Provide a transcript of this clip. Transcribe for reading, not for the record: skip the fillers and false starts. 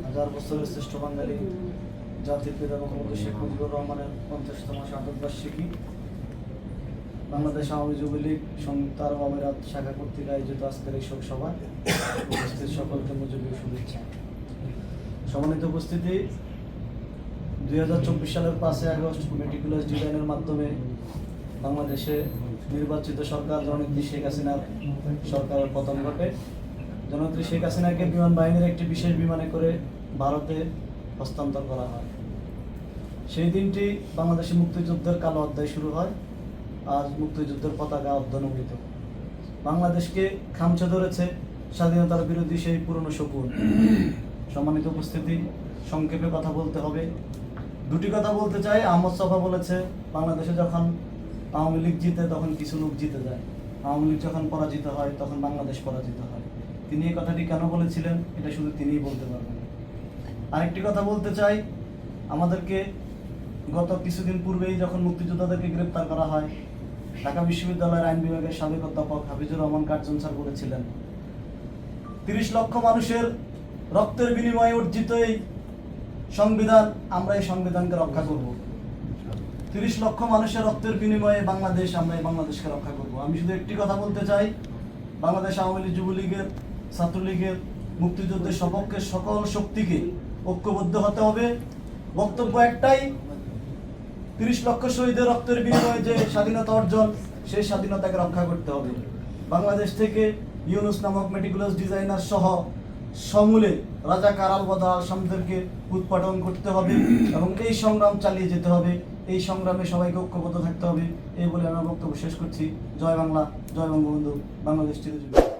হাজার বছরের শ্রেষ্ঠ বাঙালি জাতির পিতা বঙ্গবন্ধু শেখ মুজিবুর রহমানের 50তম শাহাদত বার্ষিকী বাংলাদেশ আওয়ামী যুবলীগ সংযুক্ত আরব আমিরাত শাখা কর্তৃক আয়োজিত আজকের এই শোক সভা উপস্থিত সকলকে মুজিবের শুভেচ্ছা। সম্মানিত উপস্থিতি, 2024 সালের 5 আগস্ট মেটিকুলাস ডিজাইনের মাধ্যমে বাংলাদেশে নির্বাচিত সরকার জননেত্রী শেখ হাসিনার সরকারের পতন ঘটে। জননেত্রী শেখ হাসিনাকে বিমান বাহিনীর একটি বিশেষ বিমানে করে ভারতে হস্তান্তর করা হয়। সেই দিনটি বাংলাদেশে মুক্তিযুদ্ধের কালো অধ্যায় শুরু হয়। আজ মুক্তিযুদ্ধের পতাকা অর্ধনমিত। বাংলাদেশকে খামচে ধরেছে স্বাধীনতার বিরোধী সেই পুরনো শকুন। সম্মানিত উপস্থিতি, সংক্ষেপে কথা বলতে হবে। দুটি কথা বলতে চাই। আহমদ ছফা বলেছে, বাংলাদেশে যখন আওয়ামী লীগ জিতে তখন কিছু লোক জিতে যায়, আওয়ামী লীগ যখন পরাজিত হয় তখন বাংলাদেশ পরাজিত হয়। তিনি এই কথাটি কেন বলেছিলেন এটা শুধু তিনিই বলতে পারবেন। আরেকটি কথা বলতে চাই, আমাদেরকে গত কিছুদিন পূর্বেই যখন মুক্তিযোদ্ধাদেরকে গ্রেপ্তার করা হয়, ঢাকা বিশ্ববিদ্যালয়ের আইন বিভাগের সাবেক অধ্যাপক হাফিজুর রহমান কার্জন স্যার বলেছিলেন, 30 লক্ষ মানুষের রক্তের বিনিময়ে অর্জিত এই সংবিধান, আমরা এই সংবিধানকে রক্ষা করব। 30 লক্ষ মানুষের রক্তের বিনিময়ে বাংলাদেশ, আমরা এই বাংলাদেশকে রক্ষা করব। আমি শুধু একটি কথা বলতে চাই, বাংলাদেশ আওয়ামী লীগ, যুবলীগের, ছাত্রলীগের, মুক্তিযুদ্ধের সপক্ষে সকল শক্তিকে ঐক্যবদ্ধ হতে হবে। বক্তব্য একটাই, 30 লক্ষ শহীদের রক্তের বিনিময়ে যে স্বাধীনতা অর্জন, সেই স্বাধীনতাকে রক্ষা করতে হবে। বাংলাদেশ থেকে ইউনুস নামক মেটিকুলাস ডিজাইনার সহ সমূলে রাজাকার আল-বদর আল-শামদেরকে উৎপাদন করতে হবে এবং এই সংগ্রাম চালিয়ে যেতে হবে। এই সংগ্রামে সবাইকে ঐক্যবদ্ধ থাকতে হবে। এই বলে আমার বক্তব্য শেষ করছি। জয় বাংলা, জয় বঙ্গবন্ধু, বাংলাদেশ চিরজীবী।